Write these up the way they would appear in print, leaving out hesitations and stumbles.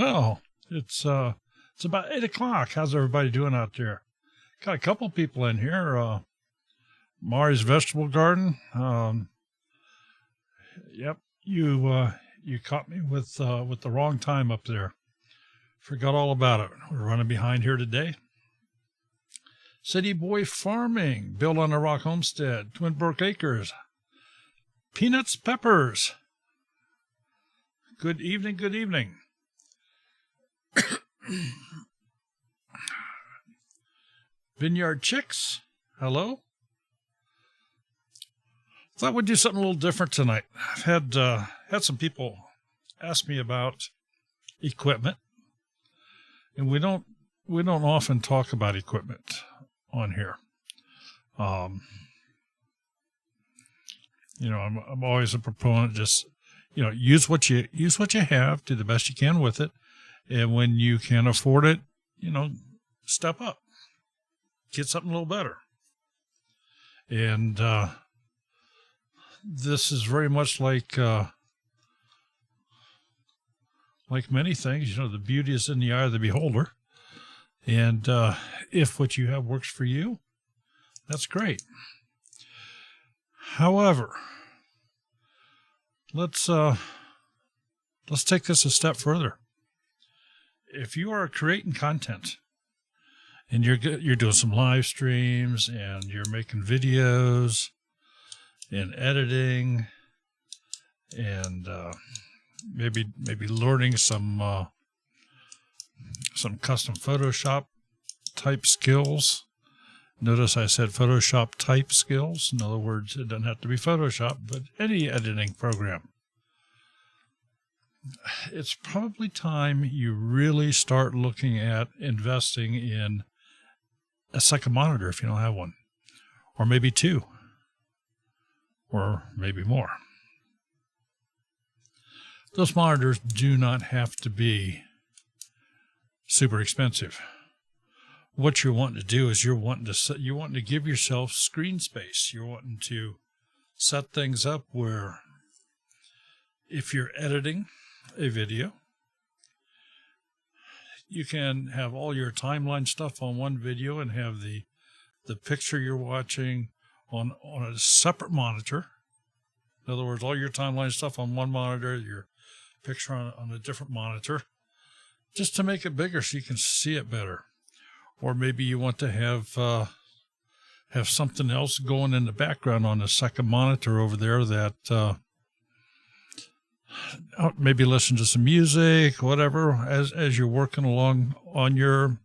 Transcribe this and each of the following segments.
Well, it's about 8 o'clock. How's everybody doing out there? Got a couple people in here. Mari's Vegetable Garden. Yep, you caught me with the wrong time up there. Forgot all about it. We're running behind here today. City Boy Farming, built on a rock homestead, Twin Brook Acres, Peanuts Peppers. Good evening, good evening. Vineyard Chicks, hello. Thought we'd do something a little different tonight. I've had some people ask me about equipment, and we don't often talk about equipment on here. I'm always a proponent. Just use what you have, do the best you can with it, and when you can afford it, step up, get something a little better. And this is very much like many things. The beauty is in the eye of the beholder. And if what you have works for you, that's great. However, let's take this a step further. If you are creating content and you're doing some live streams and you're making videos and editing and maybe learning some custom Photoshop type skills. Notice I said Photoshop type skills. In other words, it doesn't have to be Photoshop, but any editing program. It's probably time you really start looking at investing in a second monitor if you don't have one, or maybe two, or maybe more. Those monitors do not have to be super expensive. What you're wanting to do is you're wanting to give yourself screen space. You're wanting to set things up where if you're editing a video, you can have all your timeline stuff on one video and have the picture you're watching on a separate monitor. In other words, all your timeline stuff on one monitor, your picture on a different monitor, just to make it bigger so you can see it better. Or maybe you want to have something else going in the background on the second monitor over there that maybe listen to some music, whatever, as you're working along on your,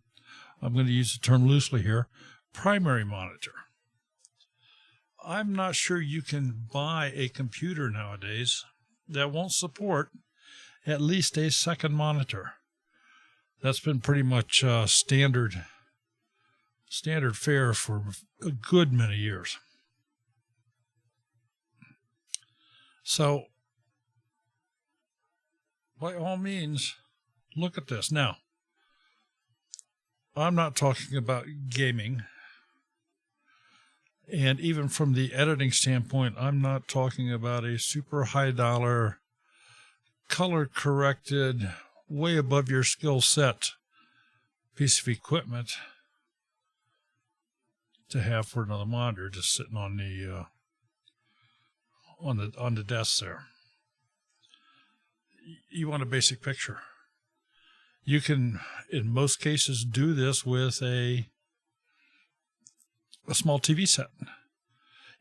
I'm going to use the term loosely here, primary monitor. I'm not sure you can buy a computer nowadays that won't support at least a second monitor. That's been pretty much standard fare for a good many years. So, by all means, look at this. Now, I'm not talking about gaming. And even from the editing standpoint, I'm not talking about a super high dollar, color corrected, way above your skill set piece of equipment to have for another monitor just sitting on the desk there. You want a basic picture. You can, in most cases, do this with a small TV set.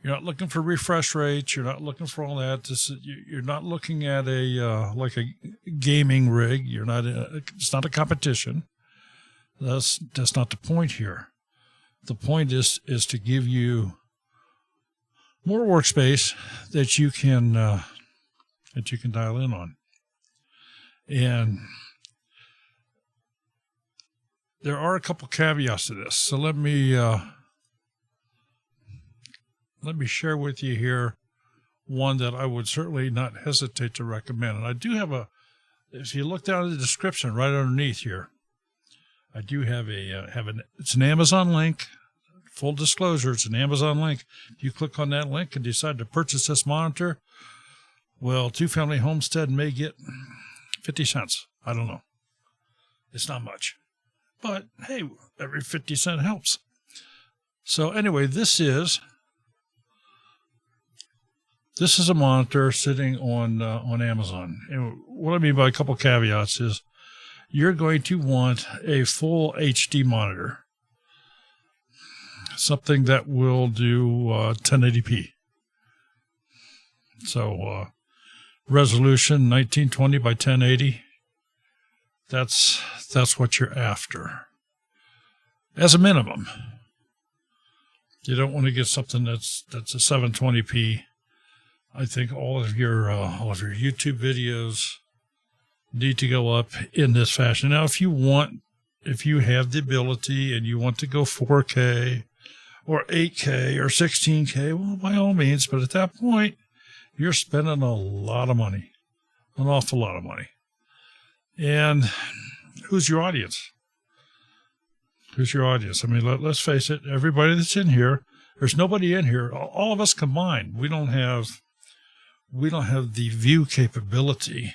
You're not looking for refresh rates. You're not looking for all that. You're not looking at like a gaming rig. It's not a competition. That's not the point here. The point is to give you more workspace that you can dial in on. And there are a couple caveats to this. So let me share with you here one that I would certainly not hesitate to recommend. And I do have if you look down in the description right underneath here, I do have it's an Amazon link. Full disclosure, it's an Amazon link. If you click on that link and decide to purchase this monitor, well, Two Family Homestead may get 50 cents. I don't know. It's not much. But, hey, every 50 cents helps. So anyway, this is a monitor sitting on Amazon. And what I mean by a couple caveats is you're going to want a full HD monitor, something that will do 1080p. So resolution 1920 by 1080. That's what you're after. As a minimum. You don't want to get something that's a 720p. I think all of your YouTube videos need to go up in this fashion. Now, if you have the ability and you want to go 4K or 8K or 16K, well, by all means. But at that point, you're spending a lot of money, an awful lot of money. And who's your audience? Who's your audience? I mean, let's face it, everybody that's in here, there's nobody in here, all of us combined, we don't have the view capability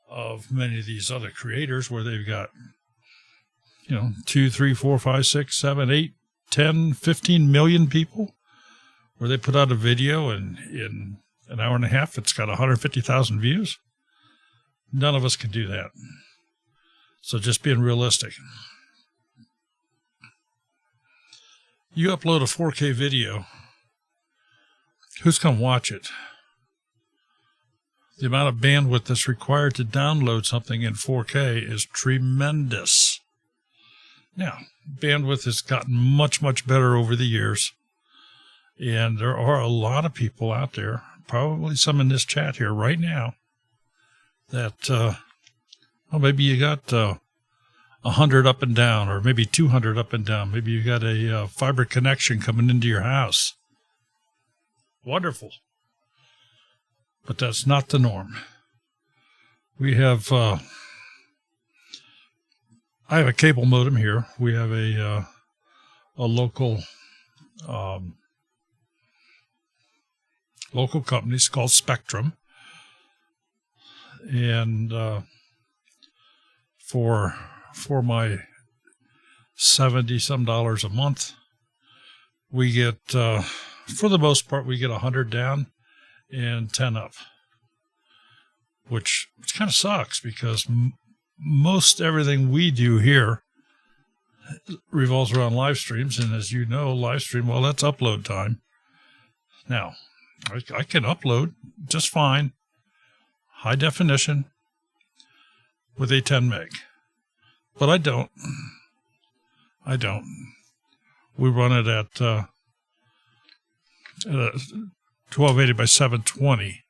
of many of these other creators where they've got, 2, 3, 4, 5, 6, 7, 8, 10, 15 million people, where they put out a video and in an hour and a half, it's got 150,000 views. None of us can do that. So just being realistic. You upload a 4K video, who's going to watch it? The amount of bandwidth that's required to download something in 4K is tremendous. Now, bandwidth has gotten much, much better over the years. And there are a lot of people out there, probably some in this chat here right now, that, maybe you got 100 up and down, or maybe 200 up and down. Maybe you got a fiber connection coming into your house. Wonderful. But that's not the norm. We have, I have a cable modem here. We have a local company. It's called Spectrum. And for my $70-some a month, we get, for the most part, we get 100 down and 10 up, which kind of sucks because most everything we do here revolves around live streams. And as you know, live stream, well, that's upload time. Now, I can upload just fine, high definition, with a 10 meg. But I don't. We run it at 1280 by 720.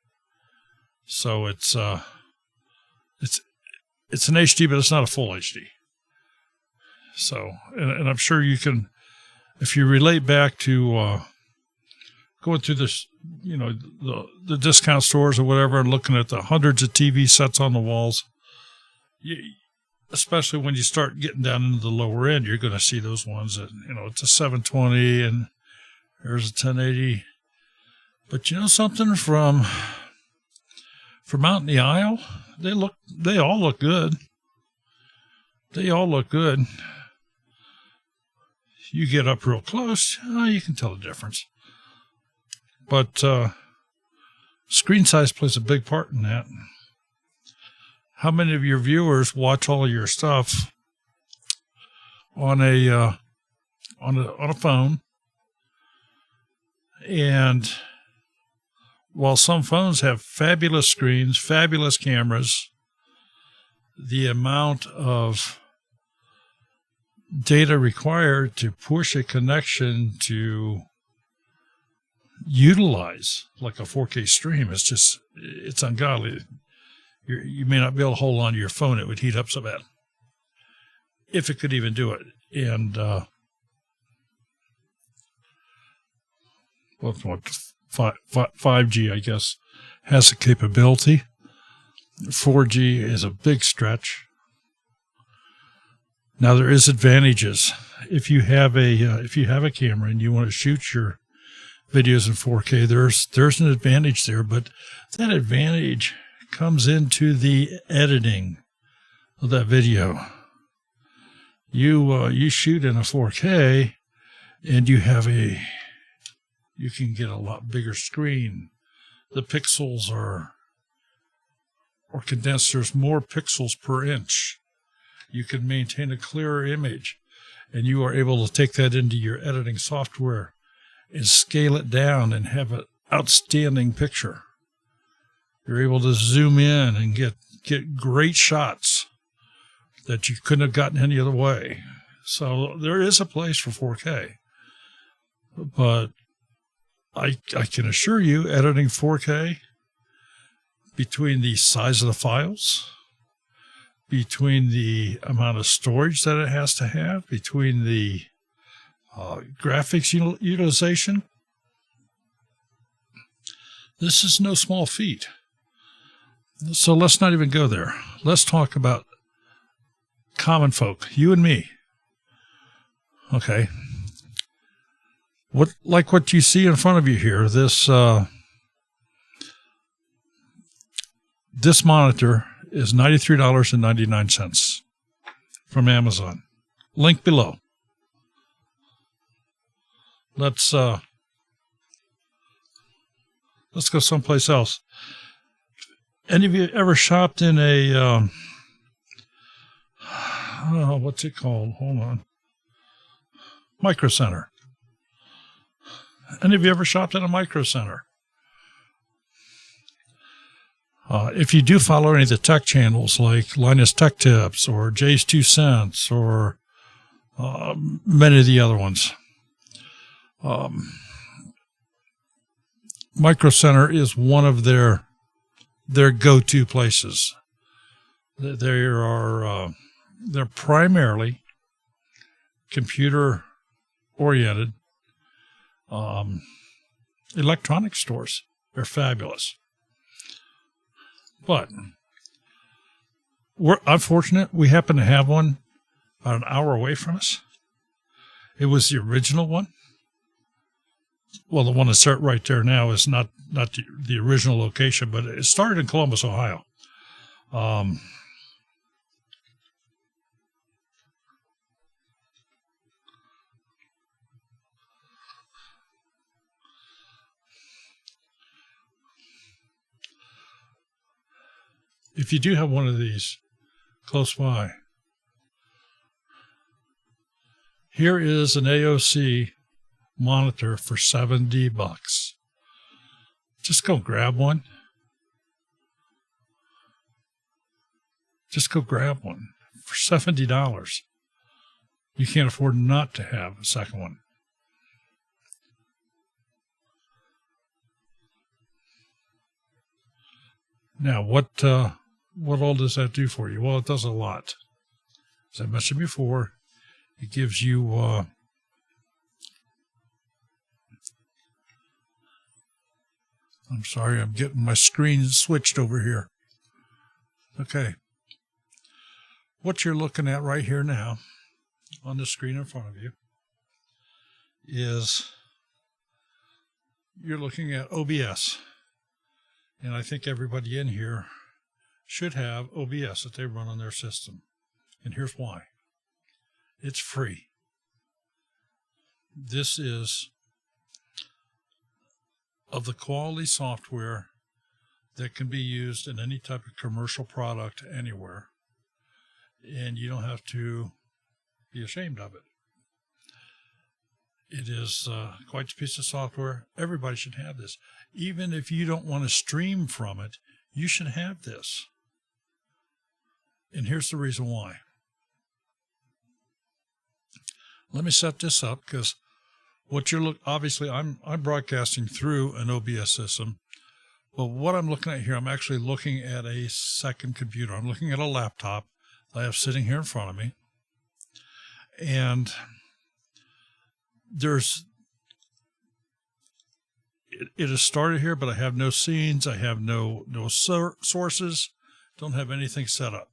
So it's an HD, but it's not a full HD. So, and I'm sure you can, if you relate back to going through this, the discount stores or whatever, and looking at the hundreds of TV sets on the walls, especially when you start getting down into the lower end, you're going to see those ones that, it's a 720 and there's a 1080. But something from out in the aisle, they all look good. They all look good. You get up real close, you can tell the difference. But screen size plays a big part in that. How many of your viewers watch all of your stuff on a phone? And while some phones have fabulous screens, fabulous cameras, the amount of data required to push a connection to utilize like a 4K stream is just, it's ungodly. You may not be able to hold on to your phone. It would heat up so bad. If it could even do it. And, 5G, I guess, has the capability. 4G is a big stretch. Now there is advantages. If you have a camera and you want to shoot your videos in 4K, there's an advantage there, but that advantage comes into the editing of that video. you shoot in a 4K, and you can get a lot bigger screen. The pixels are condensed. There's more pixels per inch. You can maintain a clearer image, and you are able to take that into your editing software and scale it down and have an outstanding picture. You're able to zoom in and get great shots that you couldn't have gotten any other way. So there is a place for 4K. But I can assure you, editing 4K, between the size of the files, between the amount of storage that it has to have, between the graphics utilization, this is no small feat. So let's not even go there. Let's talk about common folk, you and me. Okay. What you see in front of you here, this monitor is $93.99 from Amazon. Link below. Let's go someplace else. Any of you ever shopped in a what's it called? Hold on. Micro Center. Any of you ever shopped at a Micro Center? If you do follow any of the tech channels like Linus Tech Tips or Jay's 2 Cents or many of the other ones, Micro Center is one of their go-to places. They're primarily computer-oriented electronic stores. They're fabulous. But I'm fortunate we happen to have one about an hour away from us. It was the original one. Well, the one that's right there now is not the original location, but it started in Columbus, Ohio. If you do have one of these close by, here is an AOC monitor for $70. Just go grab one. Just go grab one for $70. You can't afford not to have a second one. Now, what all does that do for you? Well, it does a lot. As I mentioned before, it gives you I'm sorry, I'm getting my screen switched over here. Okay. What you're looking at right here now on the screen in front of you is you're looking at OBS. And I think everybody in here should have OBS that they run on their system. And here's why. It's free. This is of the quality software that can be used in any type of commercial product anywhere. And you don't have to be ashamed of it. It is quite a piece of software. Everybody should have this. Even if you don't want to stream from it, you should have this. And here's the reason why. Let me set this up because what you're obviously I'm broadcasting through an OBS system, but what I'm looking at here, I'm actually looking at a second computer. I'm looking at a laptop I have sitting here in front of me, and it has started here, but I have no scenes, I have no sources, don't have anything set up.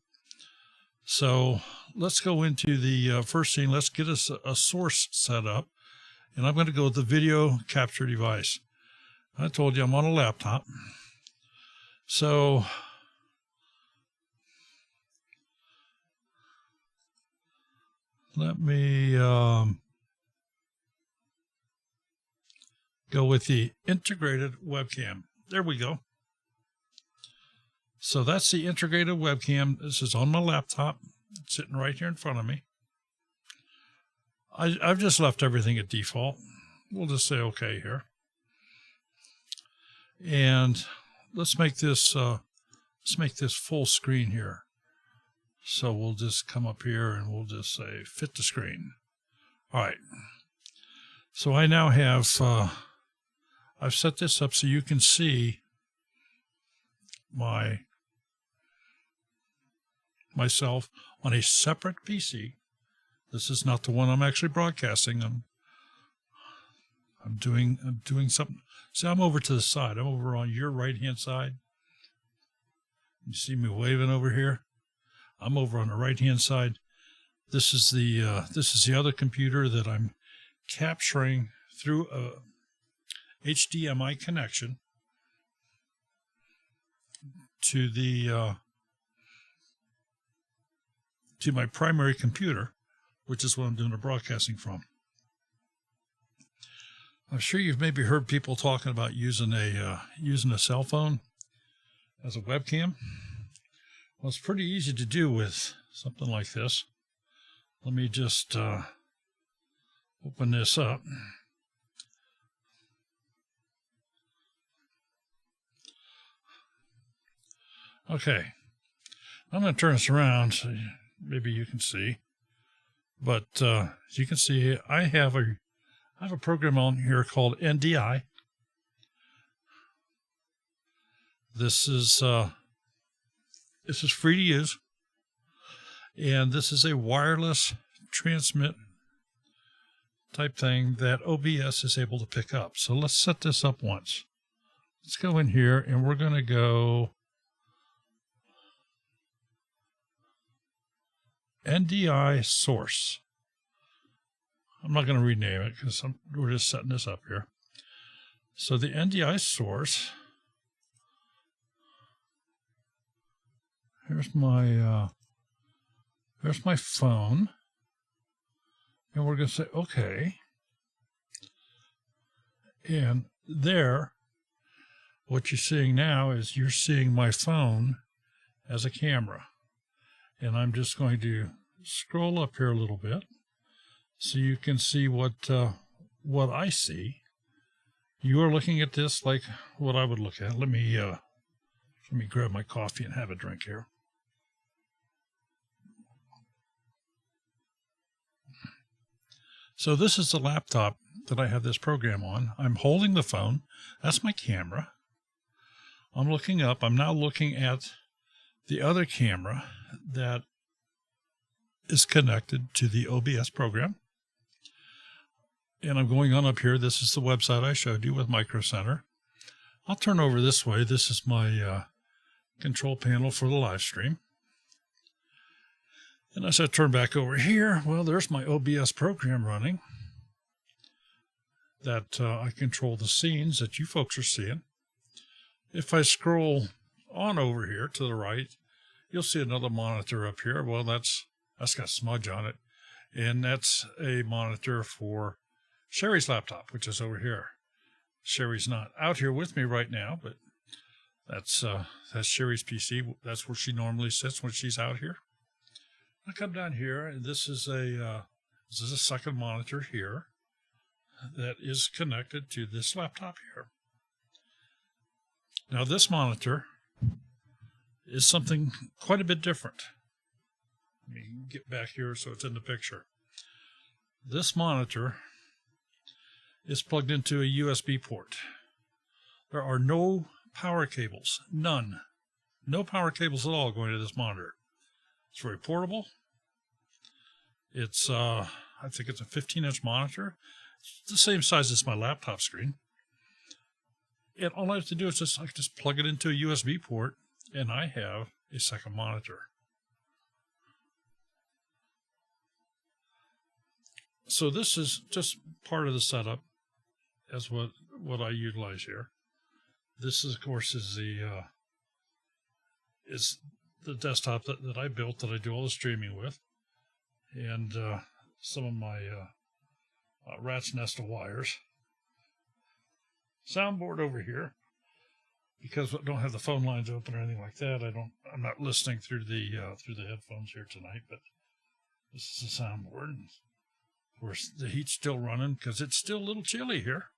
So let's go into the first scene. Let's get us a source set up. And I'm going to go with the video capture device. I told you I'm on a laptop. So Let me go with the integrated webcam. There we go. So that's the integrated webcam. This is on my laptop, sitting right here in front of me. I've just left everything at default. We'll just say okay here. And let's make this full screen here. So we'll just come up here and we'll just say fit the screen. All right. So I now have I've set this up so you can see myself on a separate PC. This is not the one I'm actually broadcasting. I'm doing something. See, I'm over to the side. I'm over on your right-hand side. You see me waving over here? I'm over on the right-hand side. This is the other computer that I'm capturing through a HDMI connection to my primary computer, which is what I'm doing the broadcasting from. I'm sure you've maybe heard people talking about using a cell phone as a webcam. Well, it's pretty easy to do with something like this. Let me just open this up. Okay, I'm going to turn this around so maybe you can see. But as you can see, I have a program on here called NDI. This is free to use, and this is a wireless transmit type thing that OBS is able to pick up. So let's set this up once. Let's go in here, and we're going to go NDI source. I'm not going to rename it because we're just setting this up here. So the NDI source, here's my phone, and we're going to say okay. And there, what you're seeing now is you're seeing my phone as a camera. And I'm just going to scroll up here a little bit so you can see what I see. You are looking at this like what I would look at. Let me grab my coffee and have a drink here. So this is the laptop that I have this program on. I'm holding the phone. That's my camera. I'm looking up. I'm now looking at the other camera that is connected to the OBS program. And I'm going on up here. This is the website I showed you with Micro Center. I'll turn over this way. This is my control panel for the live stream. And as I turn back over here, well, there's my OBS program running that I control the scenes that you folks are seeing. If I scroll on over here to the right, you'll see another monitor up here. Well, that's got smudge on it. And that's a monitor for Sherry's laptop, which is over here. Sherry's not out here with me right now, but that's Sherry's PC. That's where she normally sits when she's out here. I come down here, and this is a second monitor here that is connected to this laptop here. Now, this monitor is something quite a bit different. Let me get back here so it's in the picture. This monitor is plugged into a USB port. There are no power cables, none. No power cables at all going to this monitor. It's very portable. It's, I think it's a 15-inch monitor. It's the same size as my laptop screen. And all I have to do is just plug it into a USB port, and I have a second monitor. So this is just part of the setup as what I utilize here. This is, of course, is the desktop that I built that I do all the streaming with. And some of my rat's nest of wires. Soundboard over here, because I don't have the phone lines open or anything like that. I'm not listening through the headphones here tonight, but this is the soundboard. Of course, the heat's still running because it's still a little chilly here.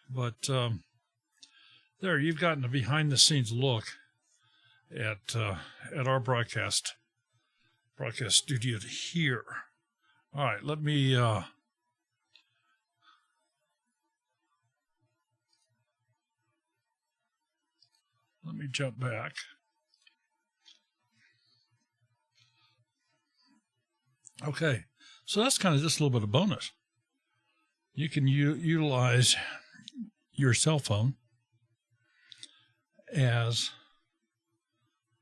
But there, you've gotten a behind-the-scenes look at our broadcast studio here. All right, let me jump back. Okay, so that's kind of just a little bit of bonus. You can utilize your cell phone as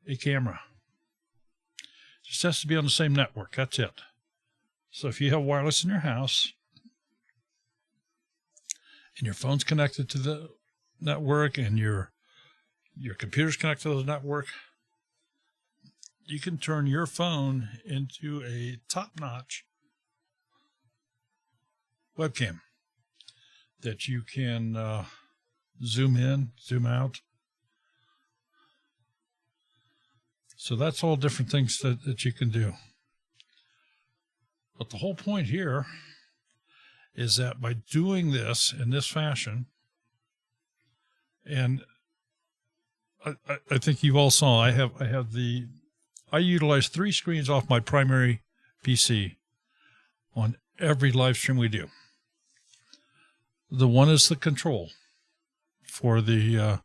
a camera. Just has to be on the same network. That's it. So if you have wireless in your house and your phone's connected to the network and your computer's connected to the network, you can turn your phone into a top-notch webcam that you can zoom in, zoom out. So that's all different things that you can do. But the whole point here is that by doing this in this fashion, and I think you all saw, I utilize 3 screens off my primary PC on every live stream we do. The one is the control for the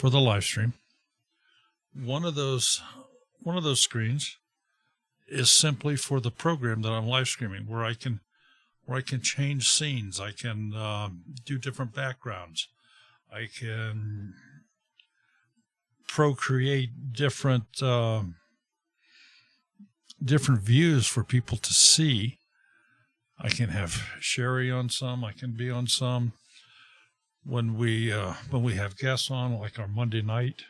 live stream. One of those screens is simply for the program that I'm live streaming, where I can change scenes. I can do different backgrounds. I can procreate different views for people to see. I can have Sherry on some. I can be on some when we have guests on, like our Monday night.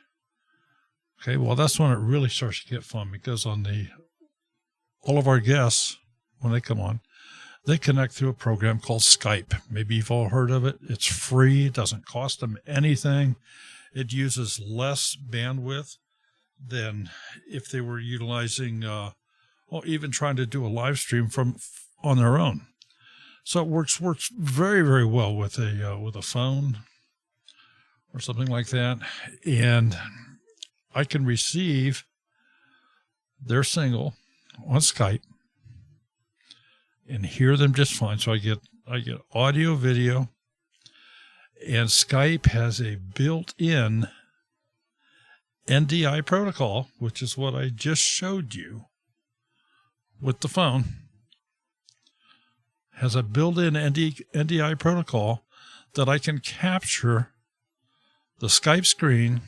Okay, well, that's when it really starts to get fun, because all of our guests, when they come on, they connect through a program called Skype. Maybe you've all heard of it. It's free. It doesn't cost them anything. It uses less bandwidth than if they were utilizing, or even trying to do a live stream on their own. So it works very, very well with a phone or something like that. And I can receive their signal on Skype and hear them just fine. So I get audio, video, and Skype has a built-in NDI protocol, which is what I just showed you with the phone. Has a built-in NDI protocol that I can capture the Skype screen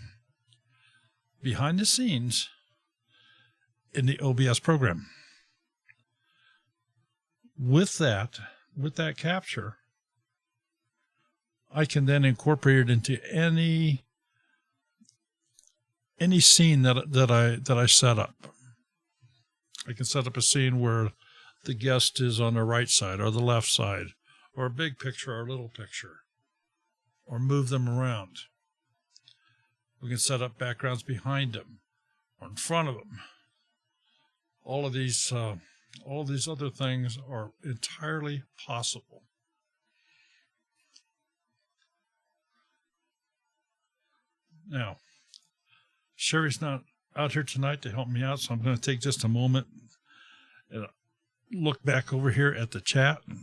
behind the scenes in the OBS program. With that capture, I can then incorporate it into any scene that I set up. I can set up a scene where the guest is on the right side or the left side, or a big picture or a little picture, or move them around. We can set up backgrounds behind them or in front of them. All of these other things are entirely possible. Now, Sherry's not out here tonight to help me out, so I'm going to take just a moment and look back over here at the chat and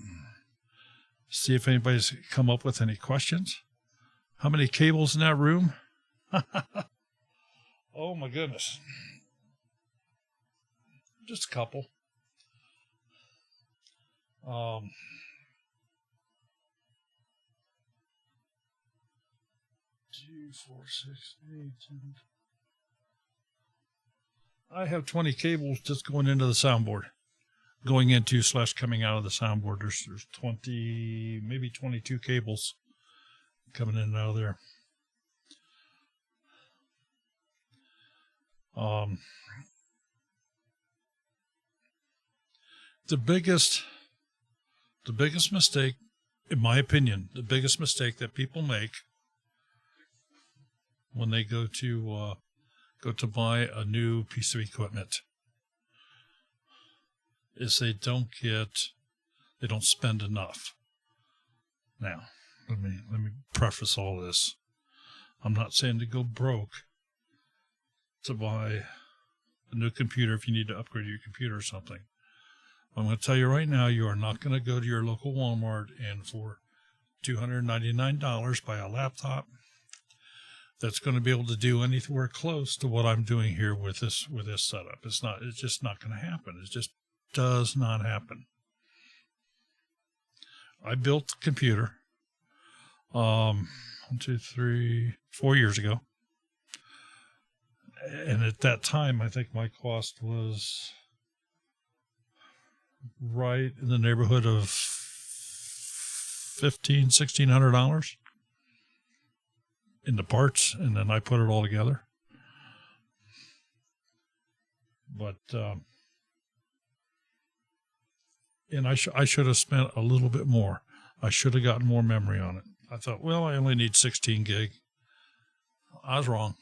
see if anybody's come up with any questions. How many cables in that room? Oh my goodness. Just a couple. 2, 4, 6, 8, 10. I have 20 cables just going into the soundboard. Going into / coming out of the soundboard. There's 20, maybe 22 cables coming in and out of there. The biggest mistake, in my opinion, the biggest mistake that people make when they go to buy a new piece of equipment is they don't spend enough. Now, let me preface all this. I'm not saying to go broke to buy a new computer if you need to upgrade your computer or something. I'm going to tell you right now, you are not going to go to your local Walmart and for $299 buy a laptop that's going to be able to do anywhere close to what I'm doing here with this setup. It's just not going to happen. It just does not happen. I built the computer 4 years ago. And at that time, I think my cost was right in the neighborhood of $1,600 in the parts, and then I put it all together. But and I should have spent a little bit more. I should have gotten more memory on it. I thought, well, I only need 16 gig. I was wrong.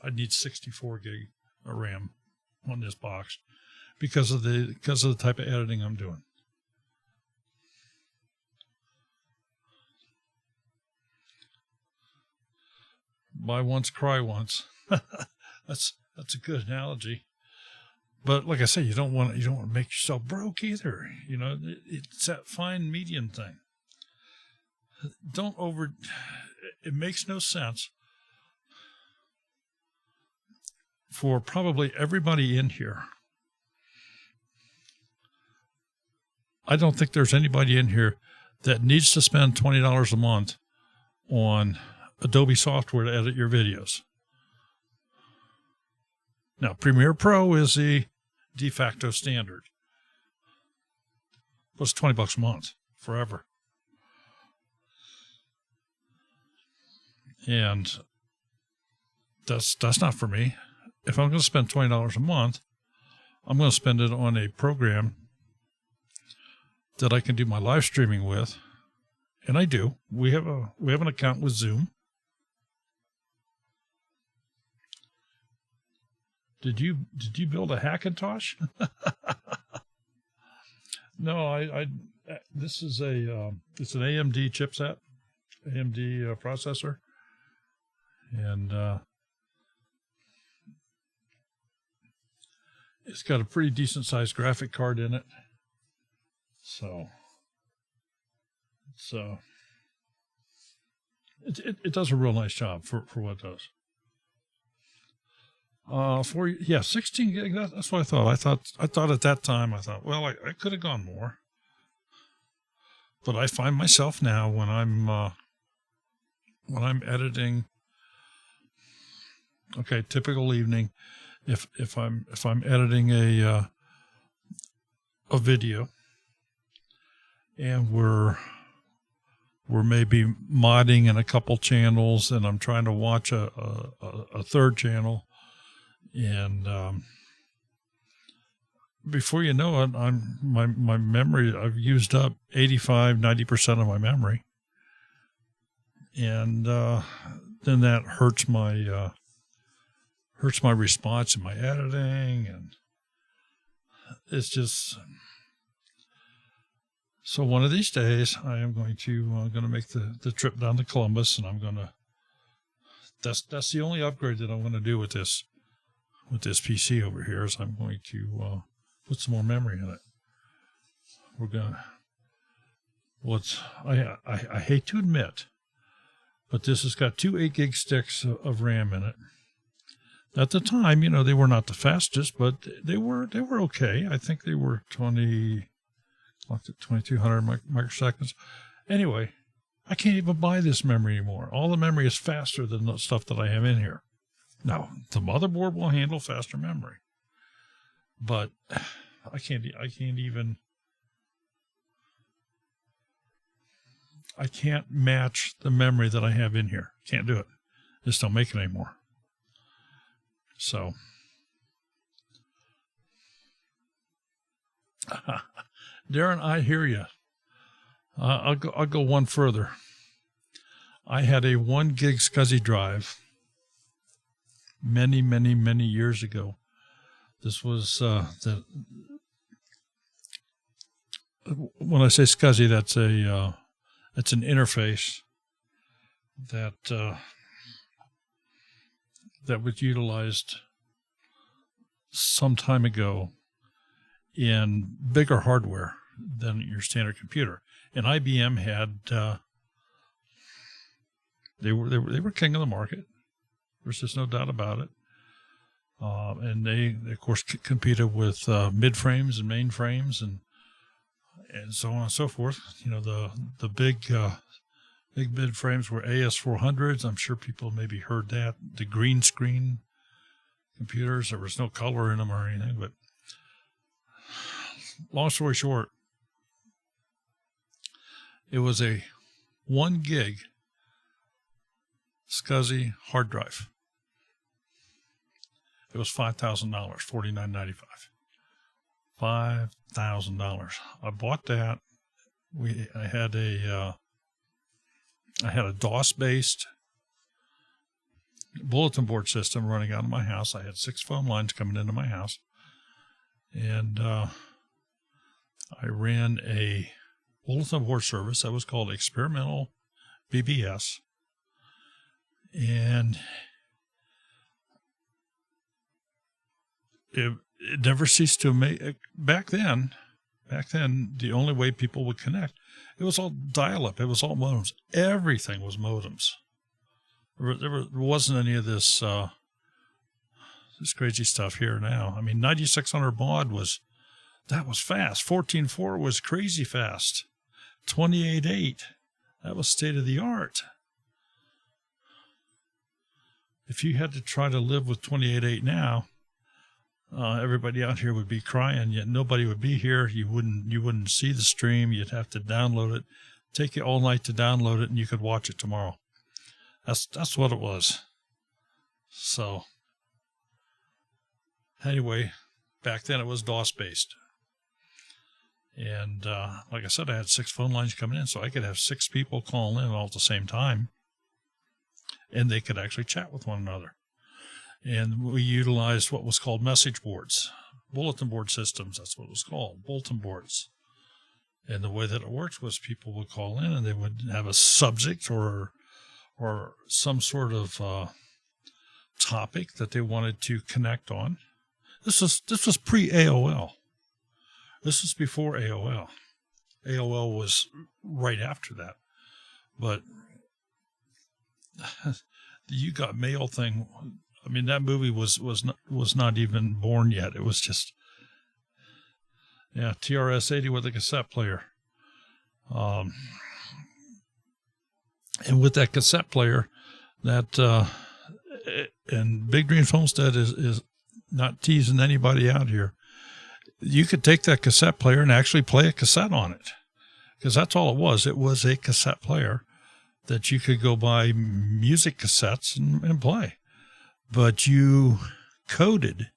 I need 64 gig of RAM on this box because of the type of editing I'm doing. Buy once, cry once. That's a good analogy. But like I say, you don't want to make yourself broke either. You know, it's that fine medium thing. It makes no sense for probably everybody in here. I don't think there's anybody in here that needs to spend $20 a month on Adobe software to edit your videos. Now, Premiere Pro is the de facto standard. But it's $20 a month forever. And that's not for me. If I'm going to spend $20 a month, I'm going to spend it on a program that I can do my live streaming with. And I do. We have an account with Zoom. Did you build a Hackintosh? No, this is it's an AMD chipset, AMD processor, and it's got a pretty decent sized graphic card in it. So it does a real nice job for what it does. 16 gig. That's what I thought. I thought at that time, well, I could have gone more. But I find myself now when I'm editing, okay, typical evening, if I'm editing a video, and we're maybe modding in a couple channels, and I'm trying to watch a third channel. And before you know it, my memory, I've used up 85-90% of my memory, and then that hurts my response in my editing, and it's just. So one of these days, I am going to make the trip down to Columbus, and I'm gonna. That's the only upgrade that I'm going to do with this PC over here, is I'm going to put some more memory in it. We're gonna. I hate to admit, but this has got 2 8 gig sticks of RAM in it. At the time, they were not the fastest, but they were okay. I think they were 2200 microseconds. Anyway, I can't even buy this memory anymore. All the memory is faster than the stuff that I have in here. Now, the motherboard will handle faster memory, but I can't match the memory that I have in here. Can't do it. Just don't make it anymore. So Darren, I hear you. I'll go one further. I had a 1 gig SCSI drive many, many, many years ago. This was when I say SCSI, that's it's an interface that was utilized some time ago in bigger hardware than your standard computer. And IBM had they were king of the market. There's just no doubt about it. And they, of course, competed with mid-frames and mainframes and so on and so forth. You know, the big mid-frames were AS400s. I'm sure people maybe heard that. The green screen computers. There was no color in them or anything. But long story short, it was a 1 gig SCSI hard drive. It was $5,000, $49.95. $5,000. I bought that. I had a DOS-based bulletin board system running out of my house. I had 6 phone lines coming into my house, and I ran a bulletin board service that was called Experimental BBS, and it never ceased to make. Back then, the only way people would connect, it was all dial-up. It was all modems. Everything was modems. There wasn't any of this crazy stuff here now. I mean, 9600 baud was fast. 14.4 was crazy fast. 28.8, that was state of the art. If you had to try to live with 28.8 now, everybody out here would be crying, yet nobody would be here. You wouldn't see the stream. You'd have to download it. Take you all night to download it, and you could watch it tomorrow. That's what it was. So anyway, back then it was DOS based. And like I said, I had 6 phone lines coming in, so I could have 6 people calling in all at the same time, and they could actually chat with one another. And we utilized what was called message boards, bulletin board systems. That's what it was called, bulletin boards. And the way that it worked was people would call in, and they would have a subject or some sort of topic that they wanted to connect on. This was pre-AOL. This was before AOL. AOL was right after that. But the You Got Mail thing, I mean, that movie was not even born yet. It was just, TRS-80 with a cassette player. And with that cassette player, and Big Dreams Homestead is not teasing anybody out here. You could take that cassette player and actually play a cassette on it, because that's all it was. It was a cassette player that you could go buy music cassettes and play. But you coded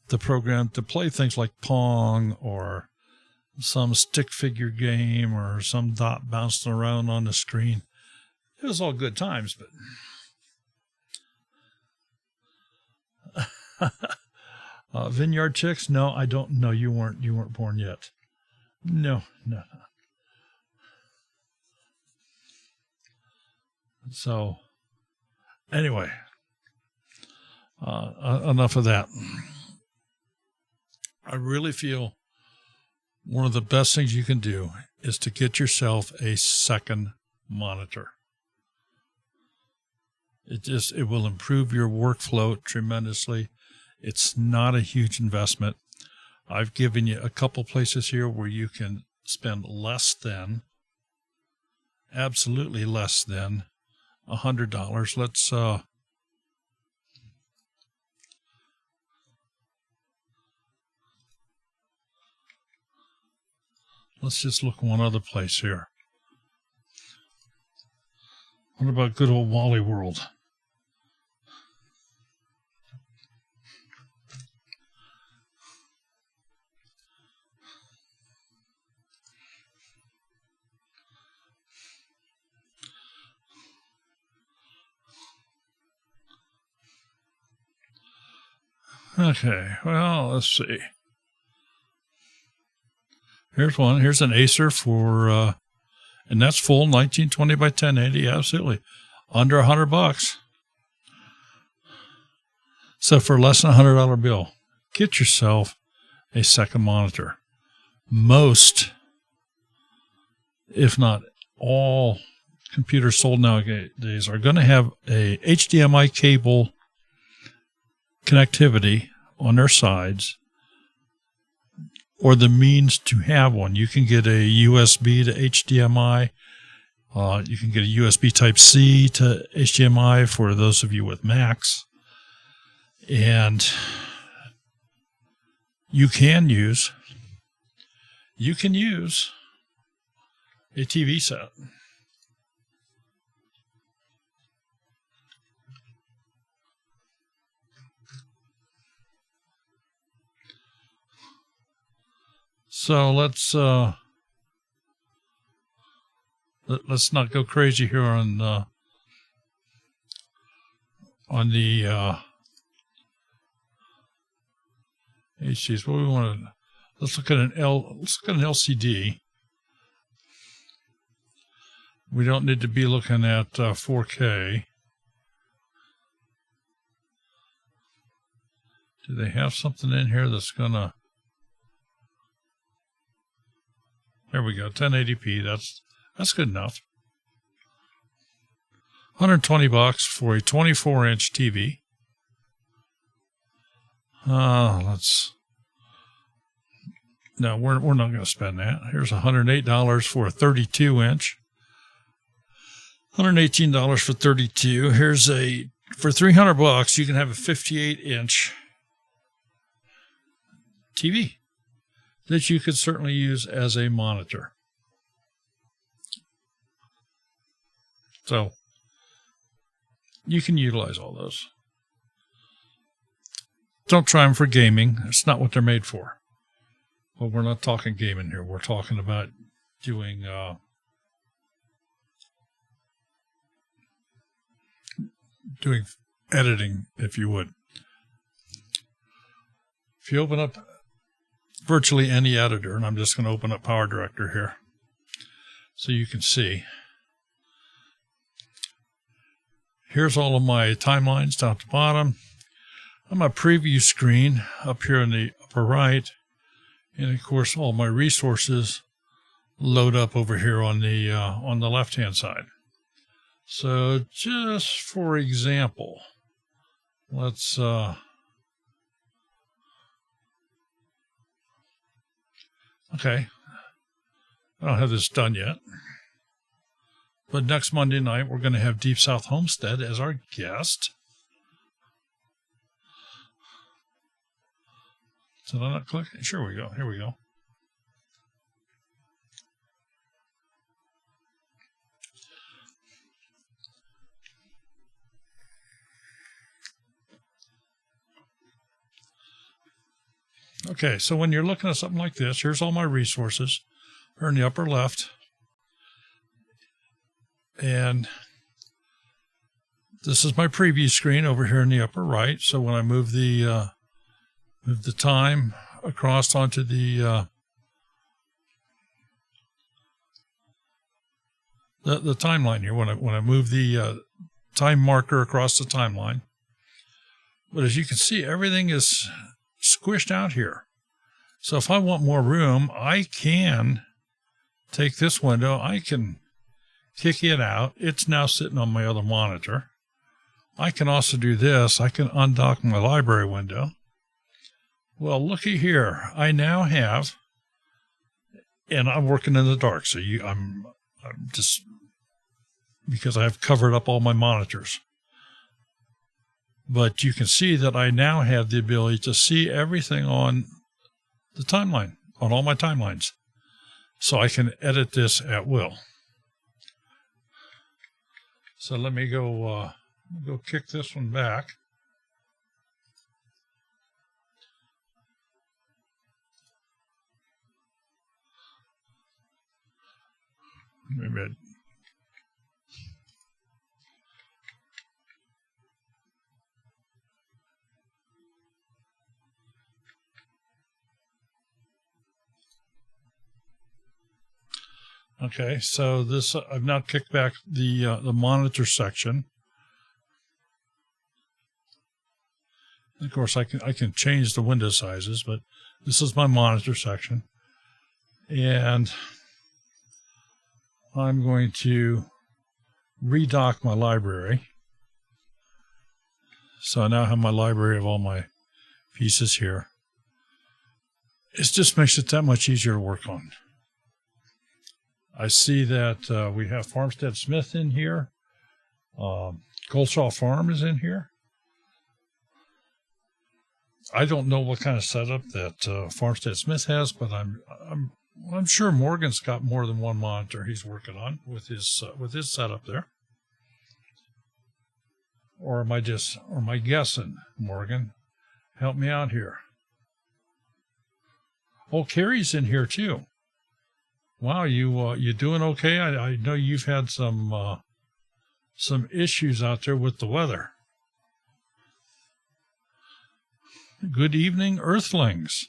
the program to play things like Pong or some stick figure game or some dot bouncing around on the screen. It was all good times, but Vineyard Chicks? No, I don't know. You weren't born yet. No. So anyway, enough of that. I really feel one of the best things you can do is to get yourself a second monitor. It will improve your workflow tremendously. It's not a huge investment. I've given you a couple places here where you can spend less than, absolutely less than $100. Let's just look one other place here. What about good old Wally World? Okay, well, let's see. Here's one. Here's an Acer for, and that's full 1920 by 1080. Absolutely. Under $100. So for less than $100 bill, get yourself a second monitor. Most, if not all, computers sold nowadays are going to have a HDMI cable connectivity on their sides, or the means to have one. You can get a USB to HDMI. You can get a USB Type-C to HDMI for those of you with Macs. And you can use a TV set. So let's not go crazy here on the HDs. What we want to let's look at an LCD. We don't need to be looking at 4K. Do they have something in here that's gonna? There we go, 1080p. That's good enough. $120 for a 24-inch TV. No, we're not going to spend that. Here's $108 for a 32-inch. $118 for 32. Here's for $300, you can have a 58-inch TV that you could certainly use as a monitor. So you can utilize all those. Don't try them for gaming. It's not what they're made for. But we're not talking gaming here. We're talking about doing editing, if you would. If you open up virtually any editor, and I'm just going to open up Power Director here so you can see. Here's all of my timelines down at the bottom. On my preview screen up here in the upper right, and of course all my resources load up over here on the left-hand side. So just for example, let's okay, I don't have this done yet, but next Monday night we're going to have Deep South Homestead as our guest. Did I not click? Sure we go. Here we go. Okay, so when you're looking at something like this, here's all my resources. They're in the upper left. And this is my preview screen over here in the upper right. So when I move the time across onto the timeline here, when I move the time marker across the timeline. But as you can see, everything is squished out here. So if I want more room, I can take this window, I can kick it out. It's now sitting on my other monitor. I can also do this. I can undock my library window. Well, looky here. I now have, and I'm working in the dark, so I'm just, because I've covered up all my monitors. But you can see that I now have the ability to see everything on the timeline, on all my timelines. So I can edit this at will. So let me go kick this one back. Maybe Okay, so this I've now kicked back the monitor section. Of course, I can change the window sizes, but this is my monitor section, and I'm going to redock my library. So I now have my library of all my pieces here. It just makes it that much easier to work on. I see that we have Farmstead Smith in here. Coleshaw Farm is in here. I don't know what kind of setup that Farmstead Smith has, but I'm sure Morgan's got more than one monitor he's working on with his setup there. Or am I guessing, Morgan? Help me out here. Oh, Carrie's in here too. Wow, you doing okay? I know you've had some issues out there with the weather. Good evening, Earthlings.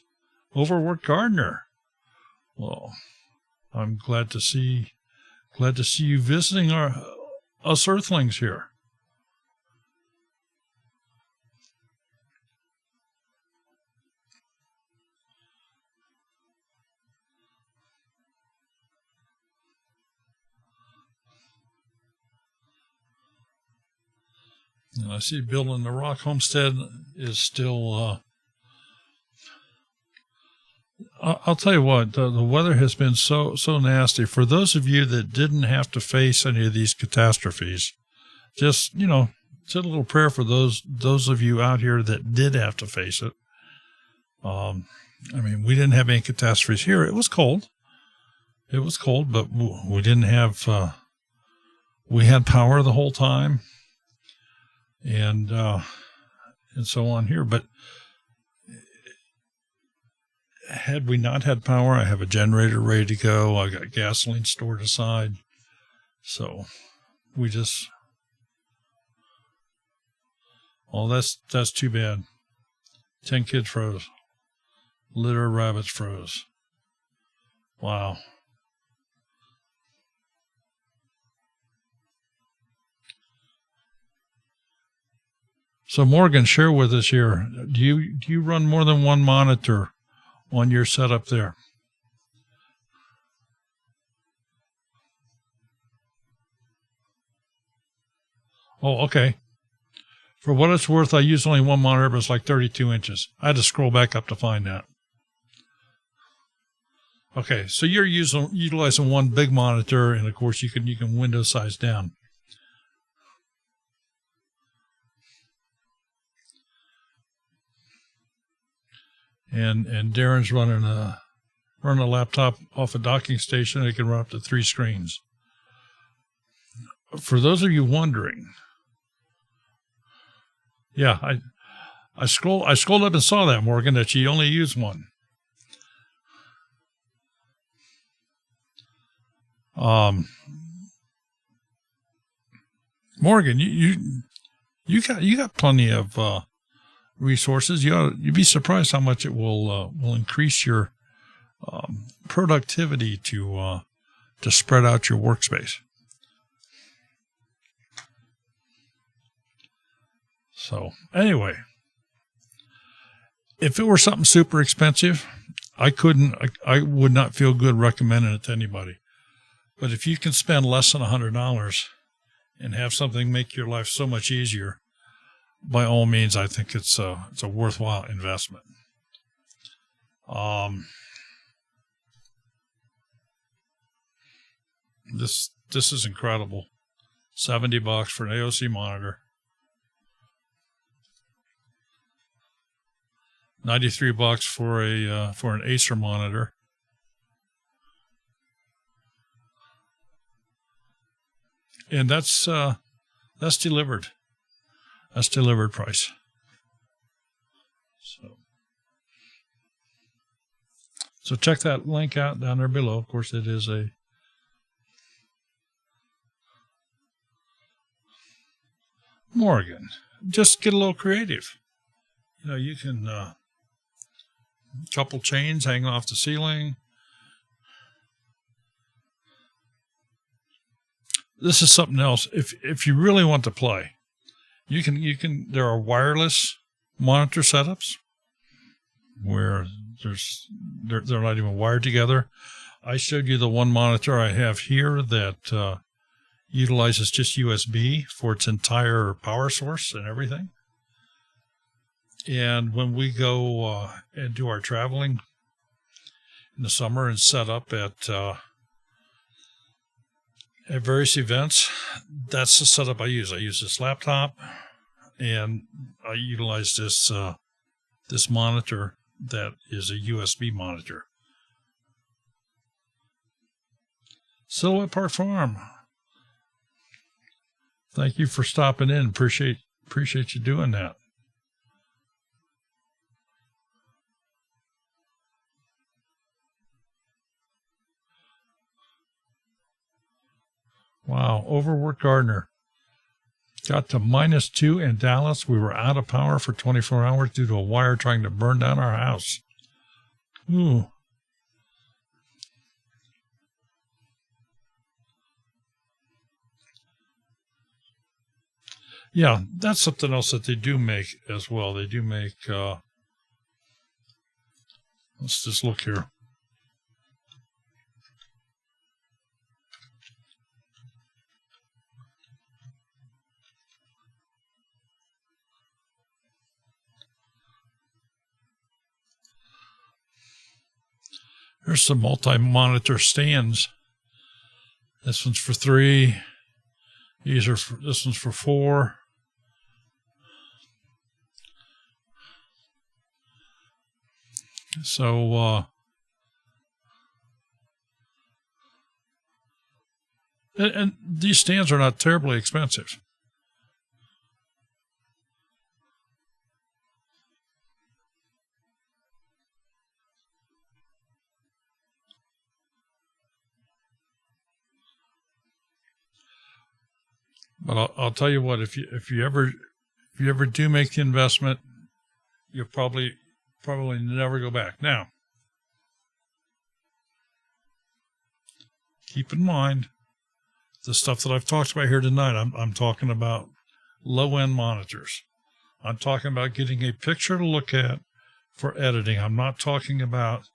Overworked Gardener. Well, I'm glad to see you visiting us Earthlings here. And I see building the rock homestead is still. I'll tell you what, the weather has been so nasty. For those of you that didn't have to face any of these catastrophes, just say a little prayer for those of you out here that did have to face it. We didn't have any catastrophes here. It was cold. But we didn't have. We had power the whole time. And so on here. But had we not had power, I have a generator ready to go. I got gasoline stored aside. So we just, that's too bad. 10 kids froze. Litter of rabbits froze. Wow. So Morgan, share with us here. Do you run more than one monitor on your setup there? Oh, okay. For what it's worth, I use only one monitor, but it's like 32 inches. I had to scroll back up to find that. Okay, so you're utilizing one big monitor, and of course you can window size down. And Darren's running a laptop off a docking station. It can run up to 3 screens. For those of you wondering, yeah, I scrolled up and saw that, Morgan, that you only use one. Morgan, you got plenty of resources. You'd be surprised how much it will increase your productivity to spread out your workspace. So anyway, if it were something super expensive, I would not feel good recommending it to anybody. But if you can spend less than $100 and have something make your life so much easier, by all means, I think it's a worthwhile investment. This is incredible. $70 for an AOC monitor. $93 for an Acer monitor. And that's delivered. That's delivered price. So check that link out down there below. Of course, it is a Morgan. Just get a little creative. You can couple chains hanging off the ceiling. this is something else. If you really want to play, you can. There are wireless monitor setups where they're not even wired together. I showed you the one monitor I have here that utilizes just USB for its entire power source and everything. And when we go and do our traveling in the summer and set up at various events, that's the setup I use. I use this laptop, and I utilize this monitor that is a USB monitor. Silhouette Park Farm. Thank you for stopping in. Appreciate you doing that. Wow, overworked gardener. Got to -2 in Dallas. We were out of power for 24 hours due to a wire trying to burn down our house. Ooh. Yeah, that's something else that they do make as well. They do make, let's just look here. There's some multi-monitor stands. This one's for 3. This one's for 4. So, and these stands are not terribly expensive. But I'll tell you what, if you ever do make the investment, you'll probably never go back. Now, keep in mind the stuff that I've talked about here tonight. I'm talking about low-end monitors. I'm talking about getting a picture to look at for editing. I'm not talking about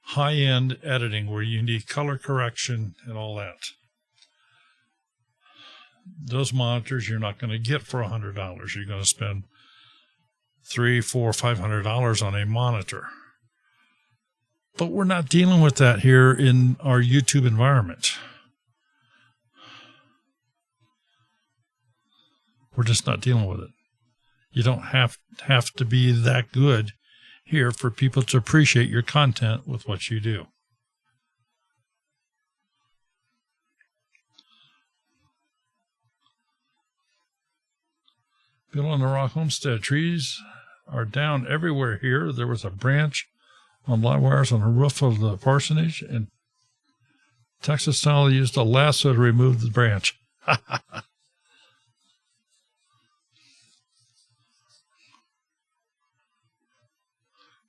high-end editing where you need color correction and all that. Those monitors you're not going to get for $100. You're going to spend $300, $400, $500 on a monitor. But we're not dealing with that here in our YouTube environment. We're just not dealing with it. You don't have to be that good here for people to appreciate your content with what you do. Bill on the Rock Homestead. Trees are down everywhere here. There was a branch on live wires on the roof of the parsonage, and Texas style used a lasso to remove the branch.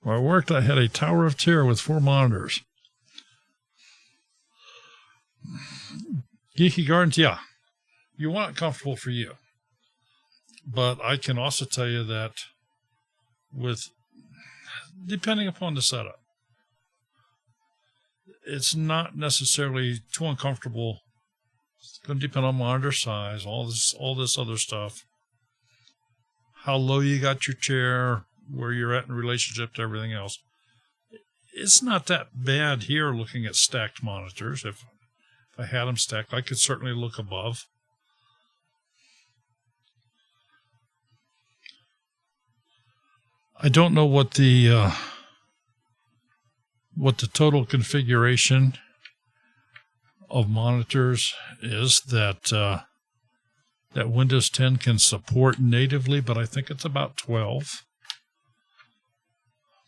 Where I worked, I had a tower of terror with 4 monitors. Geeky Gardens, yeah. You want it comfortable for you. But I can also tell you that depending upon the setup, it's not necessarily too uncomfortable. It's going to depend on monitor size, all this other stuff, how low you got your chair, where you're at in relationship to everything else. It's not that bad here looking at stacked monitors. If I had them stacked, I could certainly look above. I don't know what the total configuration of monitors is that Windows 10 can support natively, but I think it's about 12.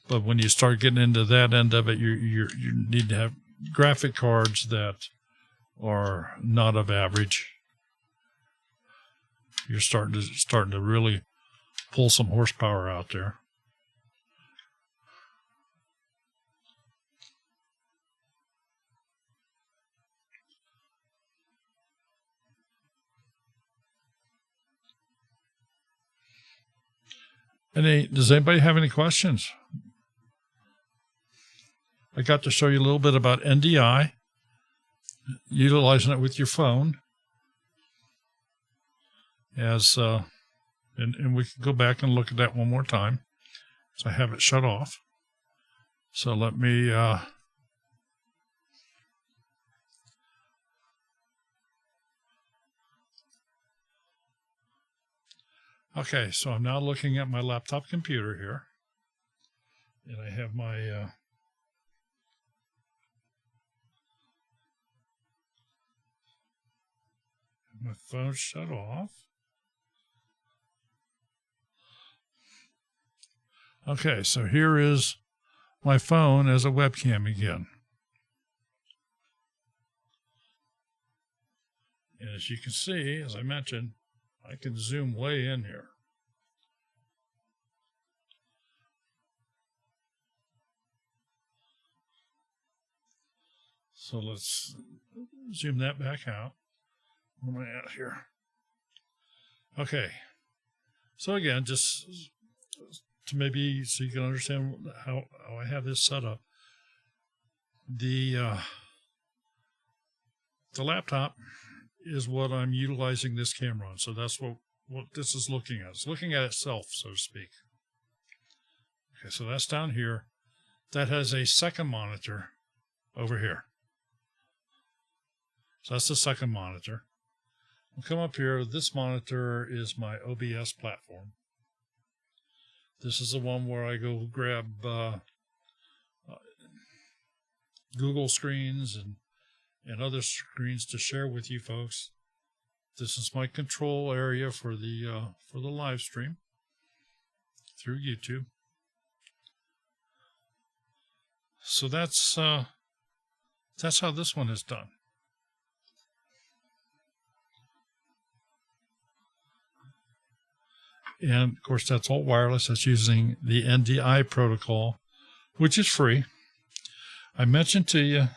But when you start getting into that end of it, you need to have graphic cards that are not of average. You're starting to really pull some horsepower out there. Does anybody have any questions? I got to show you a little bit about NDI, utilizing it with your phone. And we can go back and look at that one more time. So I have it shut off. So let me okay, so I'm now looking at my laptop computer here. And I have my phone shut off. Okay, so here is my phone as a webcam again. And as you can see, as I mentioned, I can zoom way in here. So let's zoom that back out. Where am I at here? Okay. So again, just to maybe so you can understand how I have this set up. The laptop is what I'm utilizing this camera on. So that's what this is looking at. It's looking at itself, so to speak. Okay, so that's down here. That has a second monitor over here. So that's the second monitor. I'll come up here. This monitor is my OBS platform. This is the one where I go grab Google screens and other screens to share with you folks. This is my control area for the live stream through YouTube. So that's how this one is done. And of course, that's all wireless. That's using the NDI protocol, which is free. I mentioned to you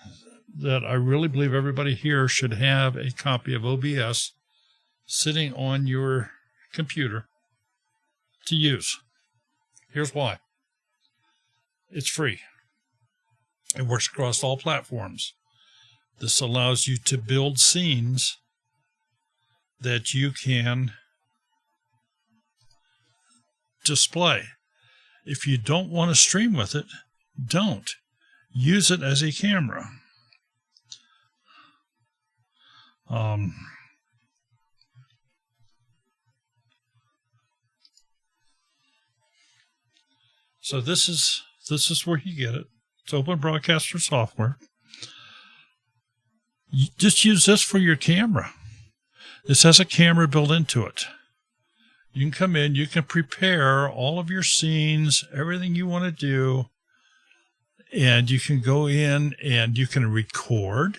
that I really believe everybody here should have a copy of OBS sitting on your computer to use. Here's why. It's free. It works across all platforms. This allows you to build scenes that you can display. If you don't want to stream with it, don't. Use it as a camera. So this is where you get it. It's Open Broadcaster software. You just use this for your camera. This has a camera built into it. You can come in, you can prepare all of your scenes, everything you want to do, and you can go in and you can record.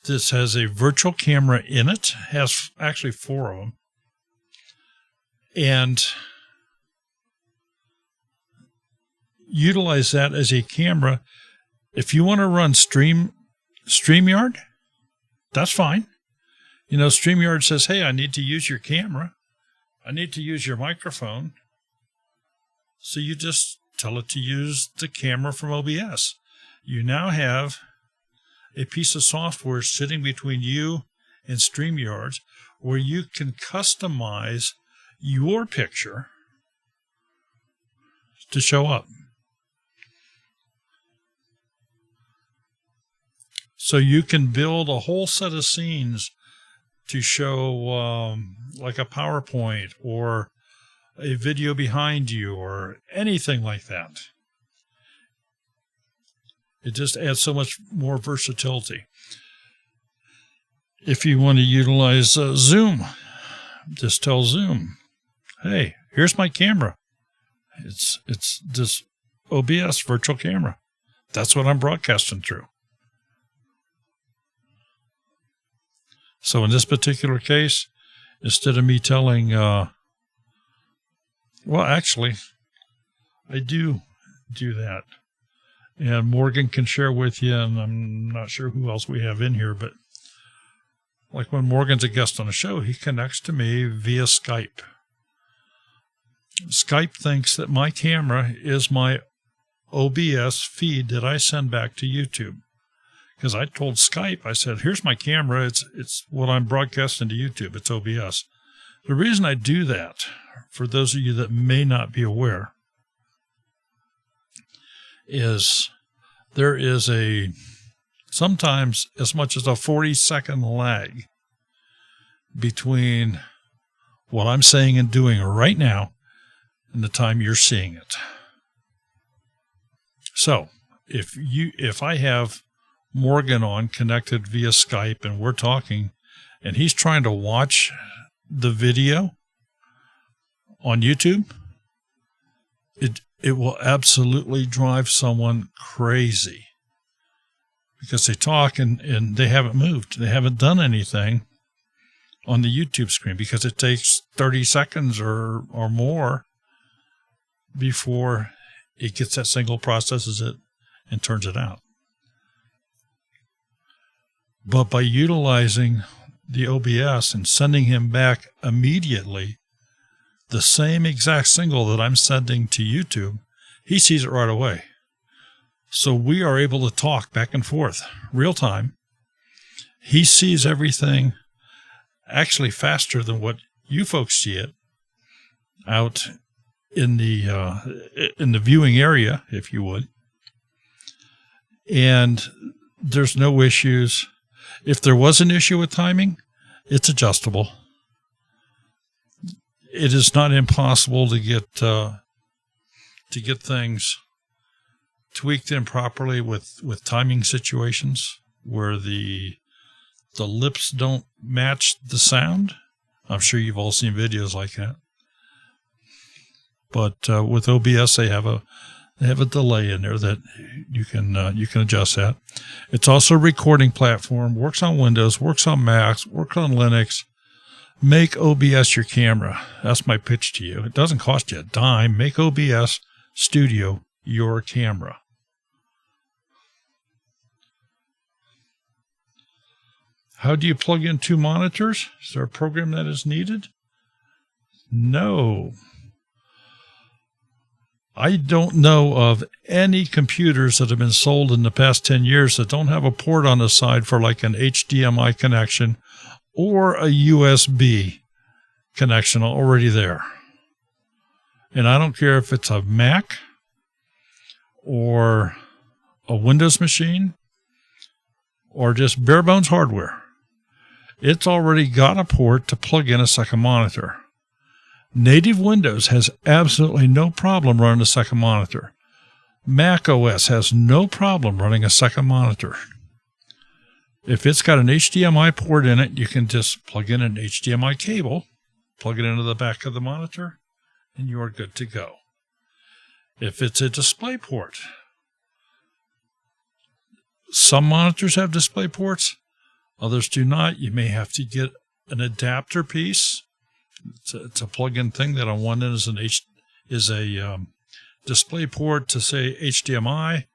This has a virtual camera in it, has actually 4 of them. And utilize that as a camera. If you want to run StreamYard, that's fine. You know, StreamYard says, hey, I need to use your camera. I need to use your microphone. So you just tell it to use the camera from OBS. You now have a piece of software sitting between you and StreamYard where you can customize your picture to show up. So you can build a whole set of scenes to show like a PowerPoint or a video behind you or anything like that. It just adds so much more versatility. If you want to utilize Zoom, just tell Zoom, hey, here's my camera. It's this OBS virtual camera. That's what I'm broadcasting through. So in this particular case, instead of me telling, well, actually, I do that. And Morgan can share with you, and I'm not sure who else we have in here, but like when Morgan's a guest on a show, he connects to me via Skype. Skype thinks that my camera is my OBS feed that I send back to YouTube. Because I told Skype, I said, here's my camera. It's what I'm broadcasting to YouTube. It's OBS. The reason I do that, for those of you that may not be aware, is there is sometimes as much as a 40-second lag between what I'm saying and doing right now and the time you're seeing it. So if I have Morgan on connected via Skype and we're talking and he's trying to watch the video on YouTube, it will absolutely drive someone crazy because they talk and they haven't moved. They haven't done anything on the YouTube screen because it takes 30 seconds or more before it gets that signal, processes it, and turns it out. But by utilizing the OBS and sending him back immediately the same exact signal that I'm sending to YouTube, he sees it right away. So we are able to talk back and forth real time. He sees everything actually faster than what you folks see it out in the viewing area, if you would. And there's no issues. If there was an issue with timing, it's adjustable. It is not impossible to get things tweaked in properly with timing situations where the lips don't match the sound. I'm sure you've all seen videos like that. But with OBS, they have a delay in there that you can adjust that. It's also a recording platform. Works on Windows. Works on Macs. Works on Linux. Make OBS your camera. That's my pitch to you. It doesn't cost you a dime. Make OBS Studio your camera. How do you plug in two monitors? Is there a program that is needed? No. I don't know of any computers that have been sold in the past 10 years that don't have a port on the side for like an HDMI connection or a USB connection already there. And I don't care if it's a Mac or a Windows machine or just bare bones hardware. It's already got a port to plug in a second monitor. Native Windows has absolutely no problem running a second monitor. Mac OS has no problem running a second monitor. If it's got an HDMI port in it, you can just plug in an HDMI cable, plug it into the back of the monitor, and you are good to go. If it's a display port, some monitors have display ports, others do not. You may have to get an adapter piece. It's a plug-in thing that on one end is a display port to say HDMI.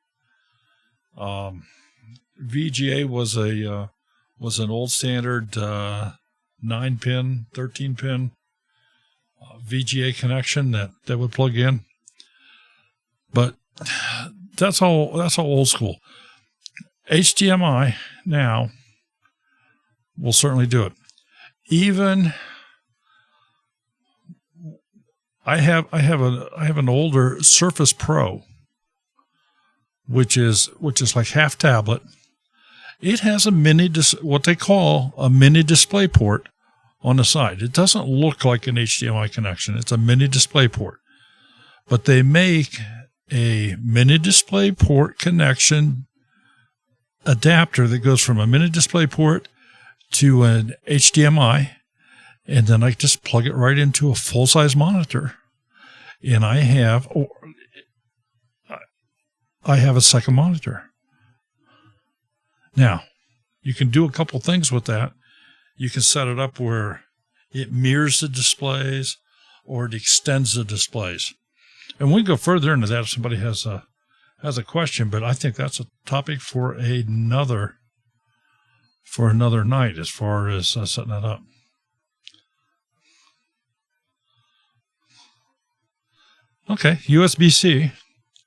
VGA was an old standard 9-pin, 13-pin VGA connection that would plug in. But that's all old school. HDMI now will certainly do it. Even I have an older Surface Pro, which is like half tablet. It has what they call a mini display port on the side. It doesn't look like an HDMI connection. It's a mini display port. But they make a mini display port connection adapter that goes from a mini display port to an HDMI, and then I just plug it right into a full-size monitor, and I have a second monitor. Now, you can do a couple things with that. You can set it up where it mirrors the displays or it extends the displays. And we can go further into that if somebody has a question, but I think that's a topic for another for another night as far as setting it up. Okay, USB-C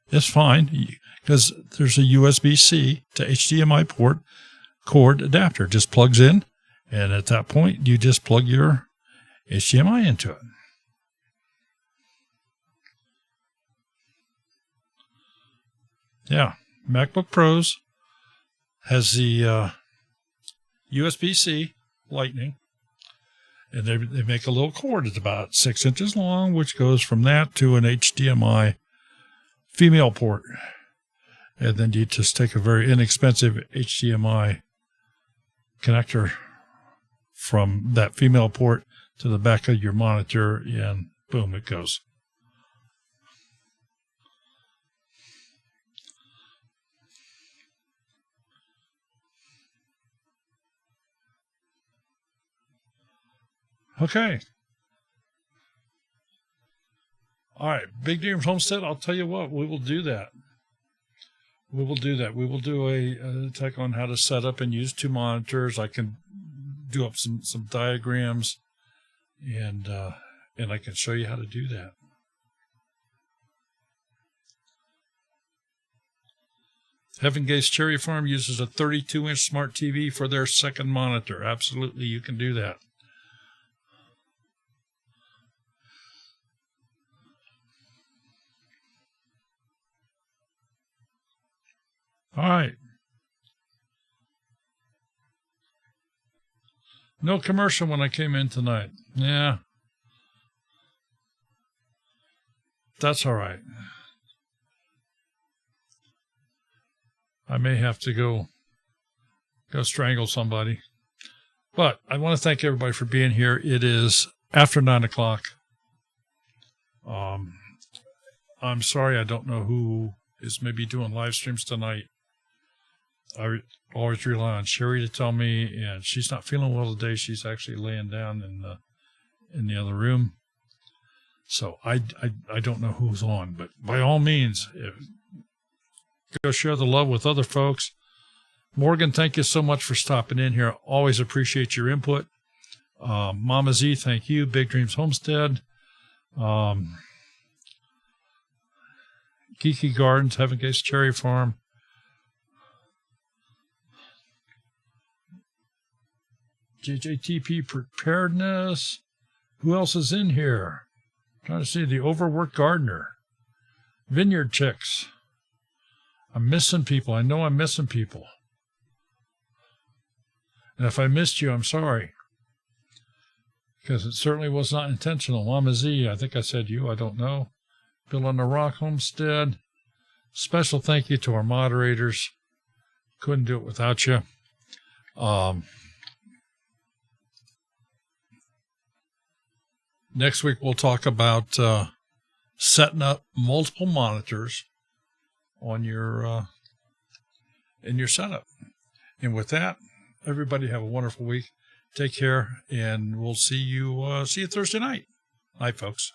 is fine because there's a USB-C to HDMI port cord adapter. Just plugs in, and at that point, you just plug your HDMI into it. Yeah, MacBook Pros has the USB-C Lightning, and they make a little cord. It's about 6 inches long, which goes from that to an HDMI female port. And then you just take a very inexpensive HDMI connector from that female port to the back of your monitor, and boom, it goes. Okay. All right, Big Dreams Homestead, I'll tell you what, we will do that. We will do that. We will do a tech on how to set up and use 2 monitors. I can do up some diagrams, and I can show you how to do that. Heaven Gates Cherry Farm uses a 32-inch smart TV for their second monitor. Absolutely, you can do that. All right. No commercial when I came in tonight. Yeah. That's all right. I may have to go strangle somebody. But I want to thank everybody for being here. It is after 9 o'clock. I'm sorry I don't know who is maybe doing live streams tonight. I always rely on Sherry to tell me, and she's not feeling well today. She's actually laying down in the other room. So I don't know who's on, but by all means, go share the love with other folks. Morgan, thank you so much for stopping in here. Always appreciate your input. Mama Z, thank you. Big Dreams Homestead. Geeky Gardens, Heaven Gates Cherry Farm. JJTP Preparedness. Who else is in here? I'm trying to see the Overworked Gardener. Vineyard Chicks. I'm missing people. I know I'm missing people. And if I missed you, I'm sorry. Because it certainly was not intentional. Mama Z, I think I said you. I don't know. Bill on the Rock Homestead. Special thank you to our moderators. Couldn't do it without you. Next week, we'll talk about setting up multiple monitors on your in your setup. And with that, everybody have a wonderful week. Take care, and we'll see you Thursday night. Night, folks.